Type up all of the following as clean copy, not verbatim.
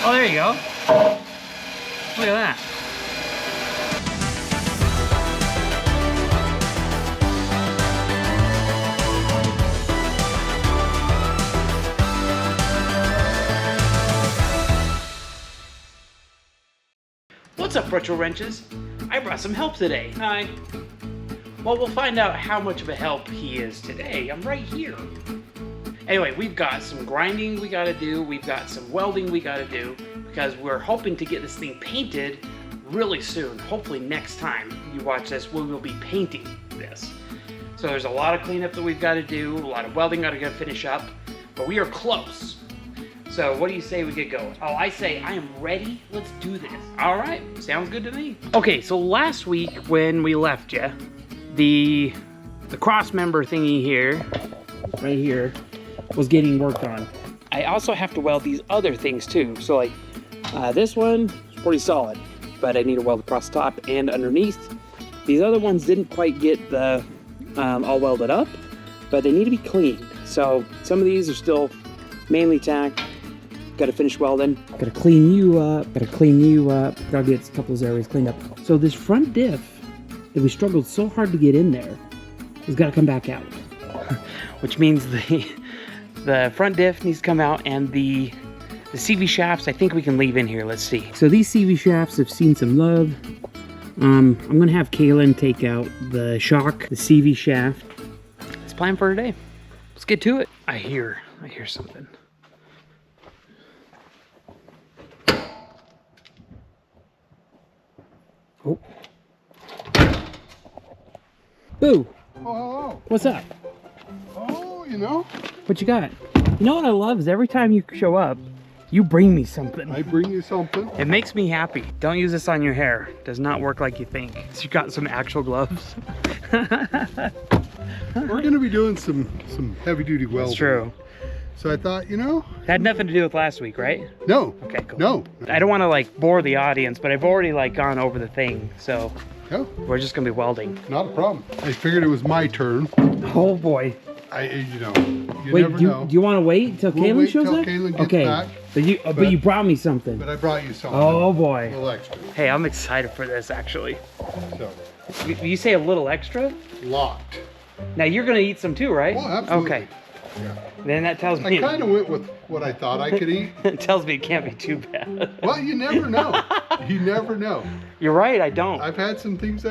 Oh, there you go. Look at that. What's up, retro wrenches? I brought some help today. Hi. Well, we'll find out how much of a help he is today. I'm right here. Anyway, we've got some grinding we gotta do. We've got some welding we gotta do because we're hoping to get this thing painted really soon. Hopefully next time you watch this, we will be painting this. So there's a lot of cleanup that we've gotta do, a lot of welding gotta finish up, but we are close. So what do you say we get going? Oh, I say I am ready. Let's do this. All right, sounds good to me. Okay, so last week when we left you, the cross member thingy here, right here, was getting worked on. I also have to weld these other things too. So like this one is pretty solid, but I need to weld across the top and underneath. These other ones didn't quite get the all welded up, but they need to be cleaned. So some of these are still mainly tacked. Got to finish welding. Got to clean you up. Got to clean you up. Got to get a couple of those areas cleaned up. So this front diff that we struggled so hard to get in there has got to come back out, which means the front diff needs to come out, and the CV shafts I think we can leave in here. Let's see. So these CV shafts have seen some love. I'm gonna have Kaylin take out the shock, the CV shaft. That's plan for today. Let's get to it. I hear something. Oh. Boo. Oh, hello. What's up? Oh, you know. What you got? You know what I love is every time you show up, you bring me something. I bring you something. It makes me happy. Don't use this on your hair. It does not work like you think. So you got some actual gloves. We're going to be doing some heavy duty welding. That's true. So I thought, you know. It had nothing to do with last week, right? No. Okay, cool. No. I don't want to like bore the audience, but I've already like gone over the thing. So No. we're just going to be welding. Not a problem. I figured it was my turn. Oh boy. You Wait, never know. do you want to wait until We'll Kaylin wait shows till up? Kaylin gets okay. back. But you brought me something. But I brought you something. Oh boy. A little extra. Hey, I'm excited for this actually. So. You say a little extra? Locked. Now you're gonna eat some too, right? Oh, absolutely. Okay. Yeah. Then that tells I me. kind of went with what I thought I could eat. It tells me it can't be too bad. Well, you never know. You never know. You're right. I don't. I've had some things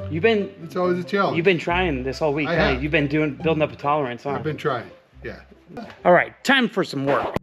You've it's always a challenge. been trying this whole week. I Right? have. You've been building up a tolerance, huh? I've been trying. Yeah. All right, time for some work.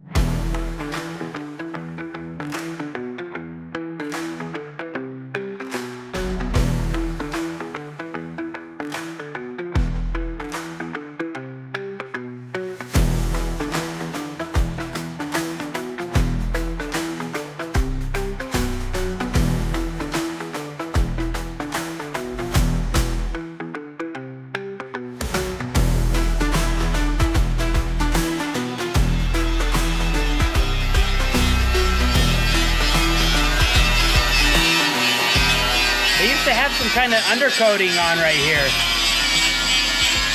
They used to have some kind of undercoating on right here.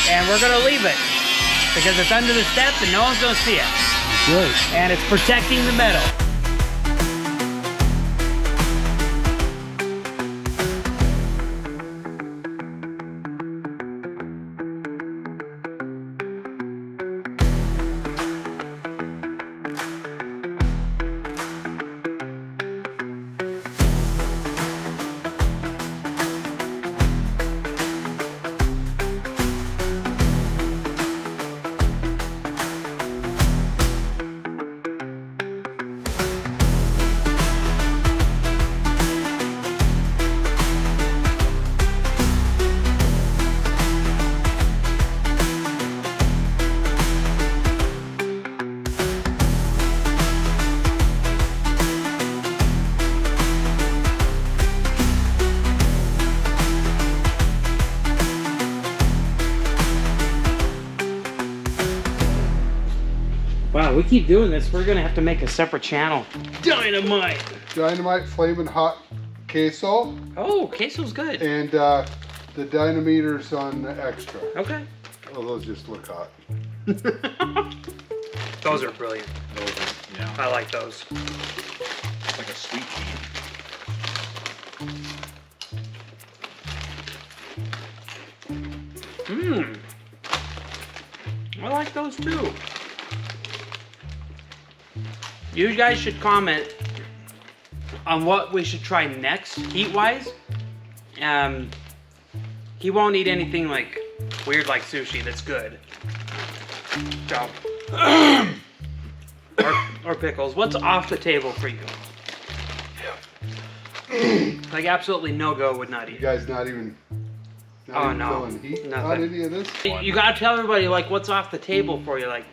And we're gonna leave it because it's under the step and no one's gonna see it. Good. And it's protecting the metal. Wow, we keep doing this. We're gonna have to make a separate channel. Dynamite! Dynamite flaming hot queso. Oh, queso's good. And the dynameters on the extra. Okay. Well, those just look hot. Those are brilliant. Those are, yeah. I like those. It's like a sweet tea. Mmm. I like those too. You guys should comment on what we should try next, heat-wise. He won't eat anything like weird like sushi that's good. So, or pickles. What's off the table for you? Like absolutely no go would not eat. You guys not even feeling heat nothing. on any of this? You gotta tell everybody like what's off the table for you, like.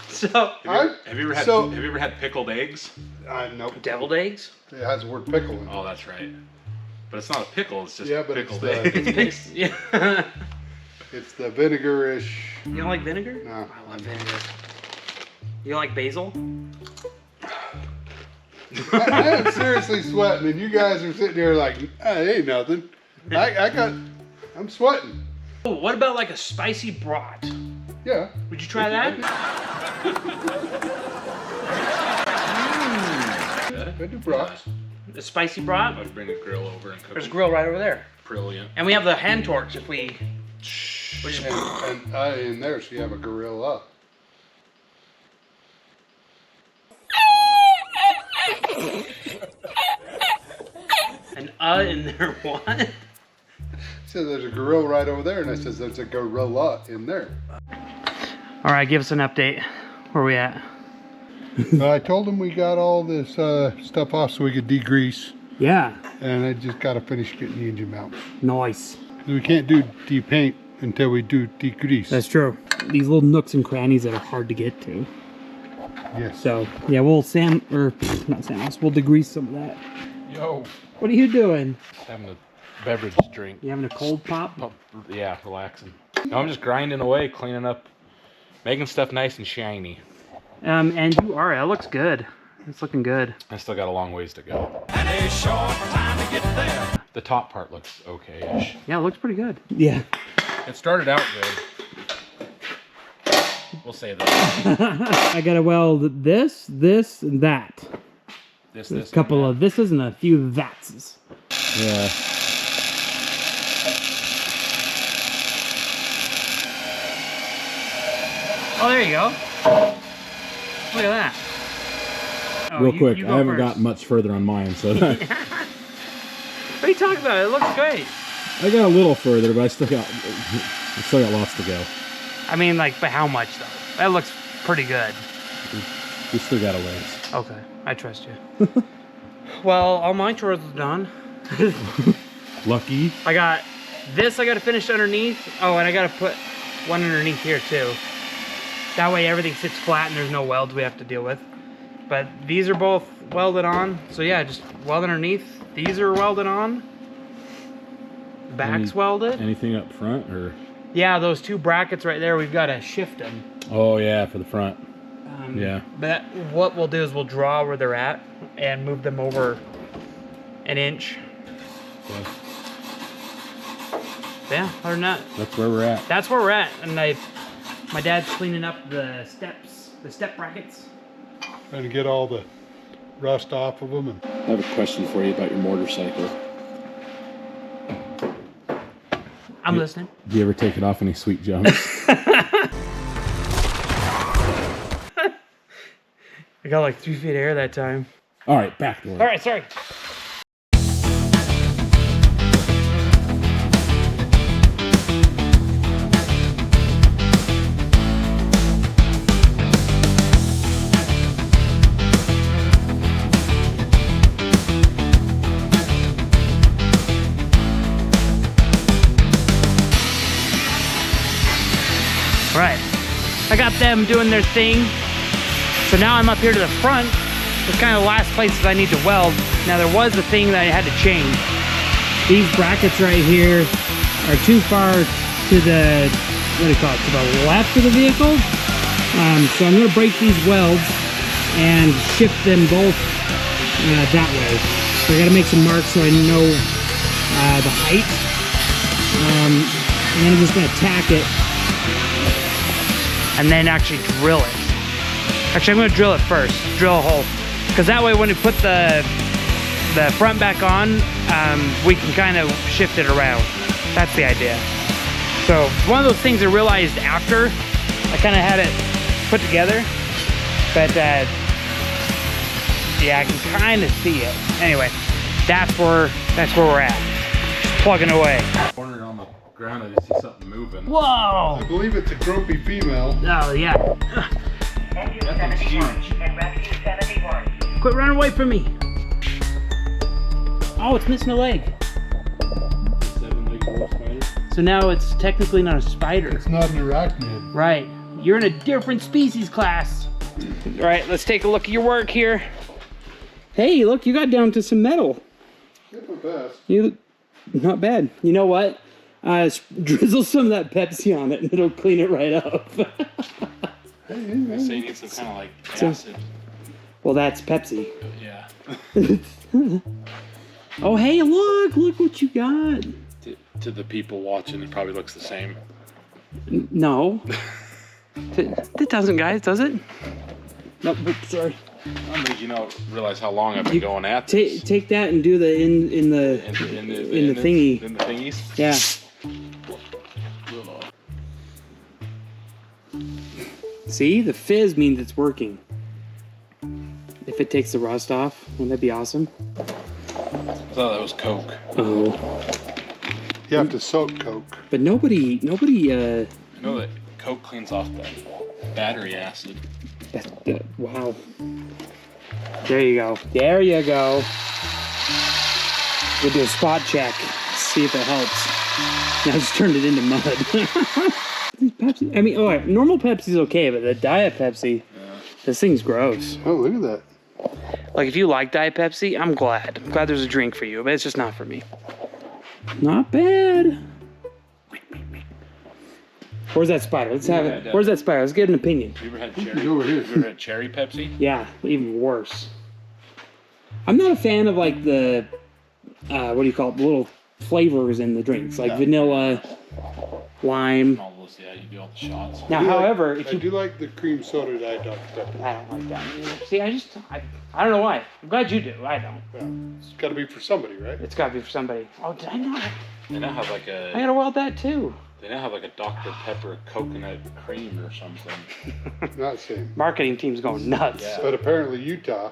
So have you ever had pickled eggs? Nope. Deviled eggs? It has the word pickle in it. Oh, that's right. But it's not a pickle. It's just pickled it's eggs. Yeah. It's the vinegar-ish. You don't like vinegar? No. I love vinegar. You don't like basil? I am seriously sweating, and you guys are sitting there like, ain't nothing. I'm sweating. Oh, what about like a spicy brat? Yeah. Would you try that? I do brats. A spicy brat? I'd bring a grill over and cook There's a it. grill right over there. Brilliant. And we have the hand torch if we... And in there, so you have a gorilla. An in there, what? So there's a gorilla right over there, and I says there's a gorilla in there. All right, give us an update. Where are we at? I told him we got all this stuff off so we could degrease, Yeah. and I just got to finish getting the engine mounts. Nice. We can't do depaint until we do degrease. That's true. These little nooks and crannies that are hard to get to. Yes. So, yeah, we'll not sandwich, we'll degrease some of that. Yo. What are you doing? Having a beverage drink. You having a cold pop? Yeah, relaxing. No, I'm just grinding away, cleaning up, making stuff nice and shiny. And you are. It looks good. It's looking good. I still got a long ways to go. And a short time to get there. The top part looks okay-ish. Yeah, it looks pretty good. Yeah. It started out good. We'll say that. I gotta weld this, and that. This, A couple of thises and a few thatses. Yeah. Oh, there you go. Look at that. Oh, Real quick, you I go haven't first. got much further on mine, so What are you talking about? It looks great. I got a little further, but I still got lots to go. I mean, like, but how much though? That looks pretty good. We still got a ways. Okay, I trust you. Well, all my chores are done. Lucky. I got this I gotta finish underneath. Oh, and I gotta put one underneath here too. That way everything sits flat and there's no welds we have to deal with. But these are both welded on. So yeah, just weld underneath. These are welded on. Back's welded. Anything up front, or? Yeah, those two brackets right there, we've gotta shift them. Oh yeah, for the front. Yeah. But what we'll do is we'll draw where they're at and move them over an inch. Okay. Yeah, other than that, That's where we're at. that's where we're at. And my dad's cleaning up the steps, the step brackets. Trying to get all the rust off of them. And I have a question for you about your motorcycle. I'm listening. Do you ever take it off any sweet jumps? I got like 3 feet of air that time. All right, back door. All right, sorry. Right. I got them doing their thing. So now I'm up here to the front. It's kind of the last places I need to weld. Now there was a thing that I had to change. These brackets right here are too far to the, what do you call it, to the left of the vehicle. So I'm gonna break these welds and shift them both that way. So I gotta make some marks so I know the height. And then I'm just gonna tack it. And then actually drill it. Actually, I'm gonna drill it first. Drill a hole. Because that way when we put the front back on, we can kind of shift it around. That's the idea. So one of those things I realized after I kind of had it put together, but yeah, I can kind of see it. Anyway, that's where we're at. Just plugging away. Corner on the ground, I just see something moving. Whoa! I believe it's a gropey female. Oh yeah. That thing's huge. Quit running away from me. Oh, it's missing a leg. 7-legged wolf spider. So now it's technically not a spider. It's not an arachnid. Right. You're in a different species class. All right, let's take a look at your work here. Hey, look, you got down to some metal. Did my best. You, not bad. You know what? Drizzle some of that Pepsi on it and it'll clean it right up. So you need some kind of like acid. Well, that's Pepsi. Yeah. Oh, hey, look what you got. To the people watching, it probably looks the same. No. It doesn't, guys, does it? No, oops, sorry. I don't think you realize how long I've been going at this. Take that and do the in the thingy. In the thingies? Yeah. See, the fizz means it's working. If it takes the rust off, wouldn't that be awesome? I thought that was Coke. Oh. You have to soak Coke. But nobody. I know that Coke cleans off the battery acid. Wow. There you go. There you go. We'll do a spot check. See if it helps. Now I just turned it into mud. Pepsi. I mean, all right, normal Pepsi's okay, but the Diet Pepsi, this thing's gross. Oh, look at that. Like, if you like Diet Pepsi, I'm glad. I'm glad there's a drink for you, but it's just not for me. Not bad. Where's that spider? Let's have it. Where's that spider? Let's get an opinion. You ever had cherry? Over here. You ever had cherry Pepsi? Yeah, even worse. I'm not a fan of like the, what do you call it? The little flavors in the drinks, like vanilla, lime. All those, yeah, you do all the shots. Now, however, if I you, do like the cream soda that I Dr. Pepper. I don't like that. See, I don't know why. I'm glad you do. I don't. Yeah. It's got to be for somebody, right? It's got to be for somebody. Oh, did I know? They now have like I gotta weld that too. They now have like a Dr. Pepper coconut cream or something. Not the same. Marketing team's going nuts. Yeah. But apparently Utah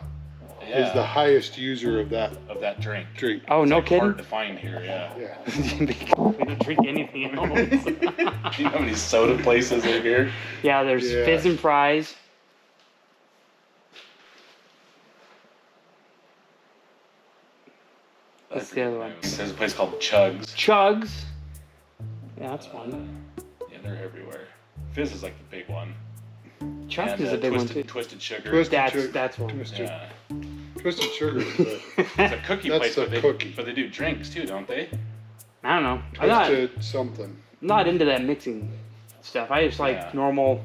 is the highest user of that drink. Oh, It's no like kidding. hard to find here, yeah. Yeah. We don't drink anything else. Do you know how many soda places are here? Yeah, there's Yeah. Fizz and Fries. What's the other one? There's a place called Chugs. Chugs. Yeah, that's one. Yeah, they're everywhere. Fizz is like the big one. Chugs And, is a big one too. Twisted Sugar. That's one. Twisted, Yeah. Twisted Sugar is the It's a cookie That's place, a but cookie. they do drinks too, don't they? I don't know. Twisted something. I'm not into that mixing stuff. I just like Yeah. normal,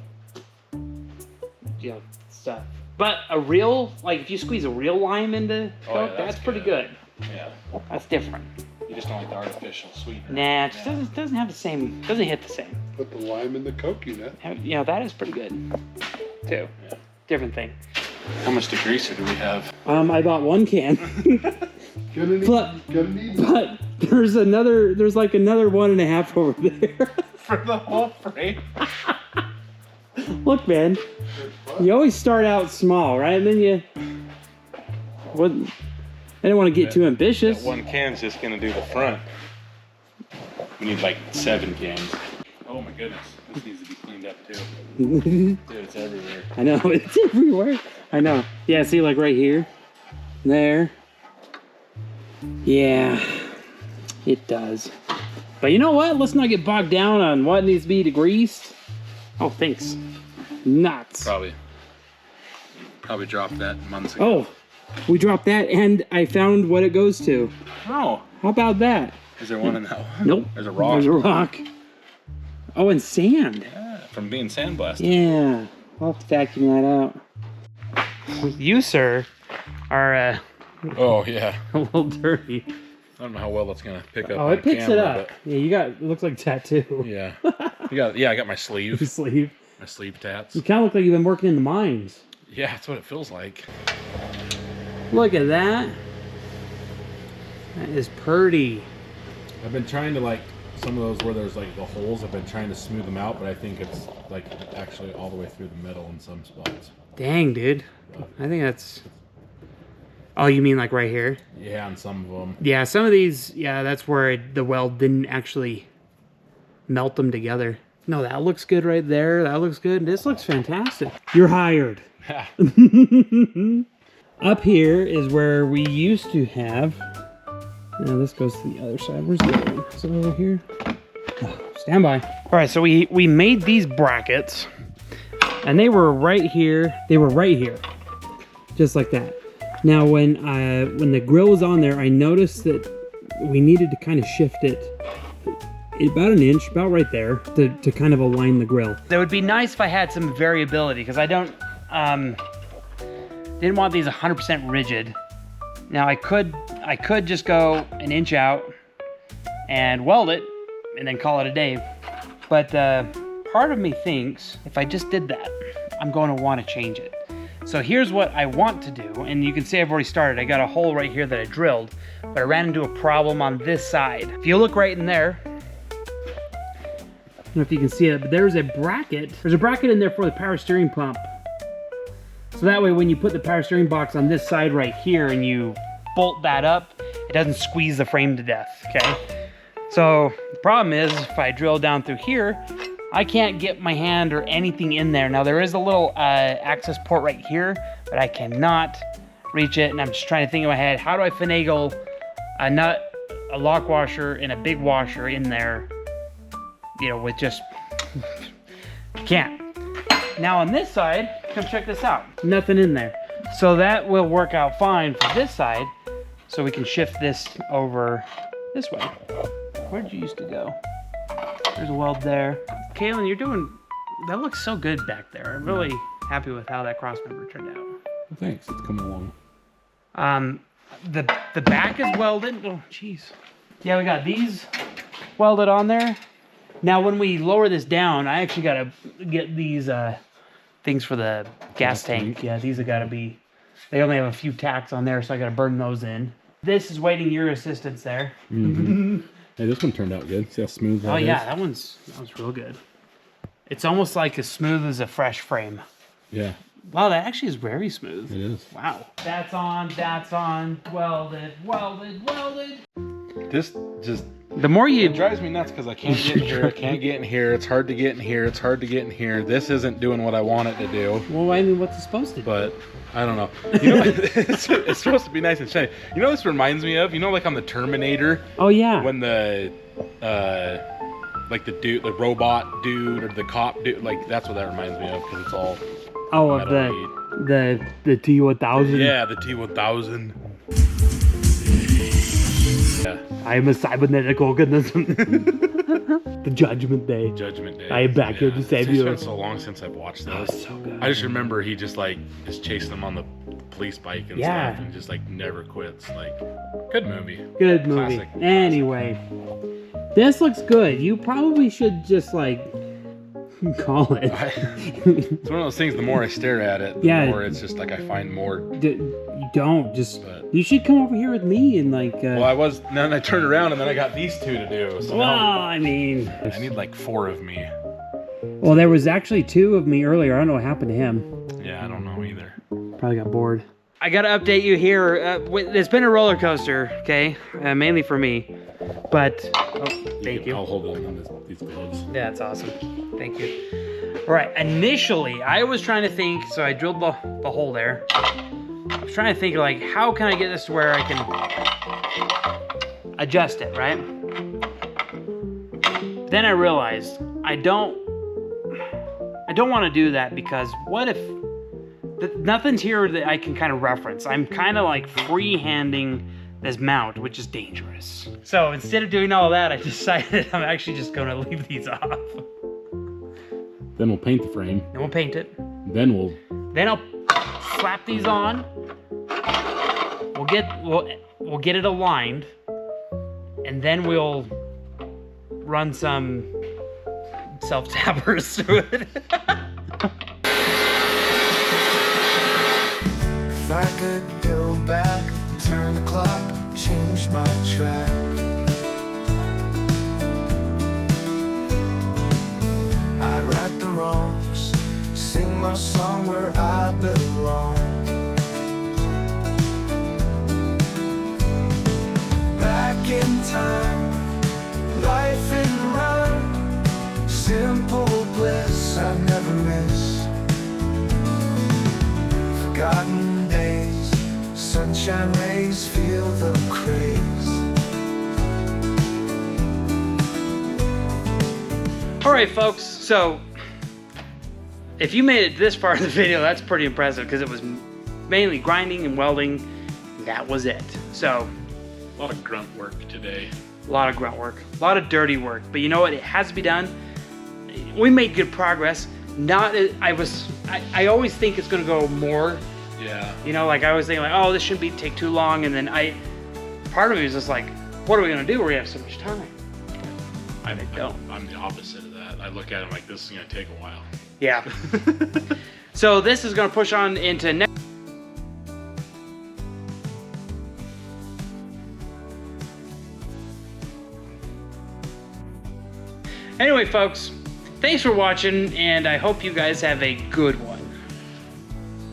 stuff. But a real, like if you squeeze a real lime into Oh, Coke, yeah, that's that's pretty good. good. Yeah. That's different. You just don't like the artificial sweetener. Nah, it just doesn't have the same, doesn't hit the same. Put the lime in the Coke unit. That is pretty good too. Yeah. Different thing. How much degreaser do we have? I bought one can. But there's like another 1.5 over there. For the whole frame? Look, man, you always start out small, right? And then I didn't want to get too ambitious. That one can's just gonna do the front. We need like 7 cans. Oh my goodness, this needs to be cleaned up too. Dude, it's everywhere. I know, it's everywhere. I know. Yeah, see, like right here, there. Yeah, it does. But you know what? Let's not get bogged down on what needs to be degreased. Oh, thanks. Nuts. Probably dropped that months ago. Oh, we dropped that, and I found what it goes to. Oh, How about that? is there one in that one? Nope. There's a rock. There's a rock. Oh, and sand. Yeah, from being sandblasted. Yeah, I'll have to vacuum that out. You, sir, are Oh yeah. a little dirty. I don't know how well that's gonna pick up. Oh, on it picks it camera, up. Yeah, you got. It looks like a tattoo. But yeah, yeah. I got my sleeve. Your sleeve. My sleeve tats. You kind of look like you've been working in the mines. Yeah, that's what it feels like. Look at that. That is pretty. I've been trying to like some of those where there's like the holes. I've been trying to smooth them out, but I think it's like actually all the way through the middle in some spots. Dang, dude. I think that's... Oh, you mean like right here? Yeah, on some of them. Yeah, some of these, yeah, that's where the weld didn't actually melt them together. No, that looks good right there. That looks good. This looks fantastic. You're hired. Up here is where we used to have... Now this goes to the other side. Where's the other one? Is it over here? Oh, stand by. All right, so we made these brackets, and they were right here. They were right here, just like that. Now, when the grill was on there, I noticed that we needed to kind of shift it about an inch, about right there, to kind of align the grill. It would be nice if I had some variability, because I don't didn't want these 100% rigid. Now I could just go an inch out and weld it and then call it a day. But part of me thinks if I just did that, I'm going to want to change it. So here's what I want to do, and you can see I've already started. I got a hole right here that I drilled, but I ran into a problem on this side. If you look right in there, I don't know if you can see it, but there's a bracket. There's a bracket in there for the power steering pump. So that way when you put the power steering box on this side right here and you bolt that up, it doesn't squeeze the frame to death, okay? So the problem is if I drill down through here, I can't get my hand or anything in there. Now there is a little access port right here, but I cannot reach it. And I'm just trying to think in my head, how do I finagle a nut, a lock washer, and a big washer in there, you know, with just, can't. Now on this side, come check this out. Nothing in there. So that will work out fine for this side. So we can shift this over this way. Where'd you used to go? There's a weld there. Kaylin, you're doing, that looks so good back there. I'm really happy with how that cross member turned out. Well, thanks, it's coming along. The back is welded. Oh, jeez. Yeah, we got these welded on there. Now, when we lower this down, I actually got to get these things for the gas tank. Yeah, these have got to be, they only have a few tacks on there, so I got to burn those in. This is waiting your assistance there. Mm-hmm. Hey, this one turned out good. See how smooth that is? Oh yeah, that one's real good. It's almost like as smooth as a fresh frame. Yeah. Wow, that actually is very smooth. It is. Wow. That's on, welded. This just... The more you... It drives me nuts because I can't get in here, I can't get in here, it's hard to get in here, it's hard to get in here. This isn't doing what I want it to do. Well, I mean, what's it supposed to do? But, I don't know. You know, it's supposed to be nice and shiny. You know what this reminds me of? You know, like on the Terminator? Oh, yeah. When the, like the robot dude or the cop dude, like that's what that reminds me of because it's all... Oh, of the T-1000? Yeah, the T-1000. Yeah. I am a cybernetic organism. The Judgment Day. Judgment Day. I am back here to save you. It's been so long since I've watched those. Oh, so good. I just remember he just like is chasing them on the police bike and stuff and just like never quits. Like, good movie. Good movie. Classic. Anyway, this looks good. You probably should just like call it. It's one of those things, the more I stare at it, the more it's just like I find more. You don't just. You should come over here with me and like. Well, I was. Then I turned around and then I got these two to do. So well, now, I mean. I need like 4 of me. Well, there was actually 2 of me earlier. I don't know what happened to him. Yeah, I don't know either. Probably got bored. I gotta update you here. It's been a roller coaster, okay? Mainly for me, but thank you. I'll hold on these gloves. Yeah, it's awesome. Thank you. All right. Initially, I was trying to think. So I drilled the hole there. I was trying to think like, how can I get this to where I can adjust it, right? Then I realized I don't want to do that because what if nothing's here that I can kind of reference. I'm kind of like free-handing this mount, which is dangerous. So instead of doing all that, I decided I'm actually just going to leave these off. Then we'll paint the frame. Then we'll paint it. Then I'll slap these on. We'll get it aligned. and then we'll run some self-tappers through it. If I could go back, turn the clock, change my track. I'd right the wrongs, sing my song where I belong. Back in time, life in rhyme, simple bliss I never miss. Forgotten days, sunshine rays, feel the craze. Alright folks, so if you made it this far in the video, that's pretty impressive because it was mainly grinding and welding. That was it. So, A lot of grunt work today. a lot of grunt work, a lot of dirty work, but you know what? It has to be done. We made good progress. I always think it's gonna go more. Yeah. You know, like I always think like, oh, this shouldn't take too long, and then part of me was just like, what are we gonna do? We have so much time. I'm don't. the opposite of that. I look at it like this is gonna take a while. Yeah. So this is gonna push on into next. Anyway, folks, thanks for watching, and I hope you guys have a good one.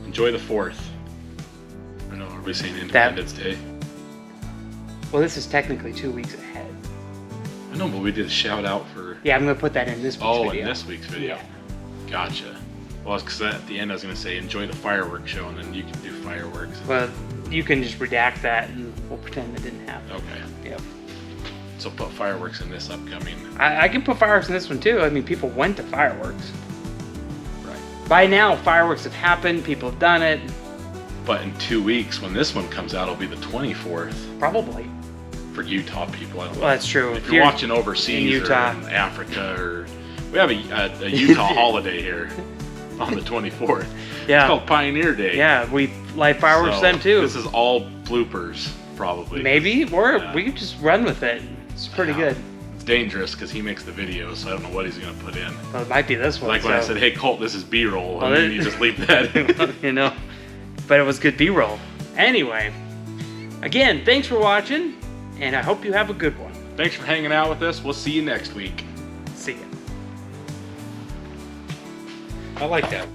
Enjoy the 4th. I know everybody's saying Independence Day. Well, this is technically 2 weeks ahead. I know, but we did a shout out for. Yeah, I'm gonna put that in this week's video. In this week's video. Yeah. Gotcha. Well, because at the end I was gonna say enjoy the fireworks show, and then you can do fireworks. Well, you can just redact that, and we'll pretend it didn't happen. Okay. Yep. So put fireworks in this upcoming. I can put fireworks in this one too. I mean, people went to fireworks. Right. By now, fireworks have happened. People have done it. But in 2 weeks, when this one comes out, it'll be the 24th Probably. for Utah people. I don't know. Well, that's true. If you're watching overseas in Utah. or in Africa, or we have a Utah holiday here on the 24th. Yeah. It's called Pioneer Day. Yeah, we light fireworks So, then too. This is all bloopers, probably. Maybe, or Yeah. we could just run with it. It's pretty good. It's dangerous because he makes the videos, so I don't know what he's gonna put in. Well, it might be this one. Like when I so- said, "Hey Colt, this is B-roll," Well, and then it- you just leave that in. you know, but it was good B-roll. Anyway, again, thanks for watching, and I hope you have a good one. Thanks for hanging out with us. We'll see you next week. See ya. I like that.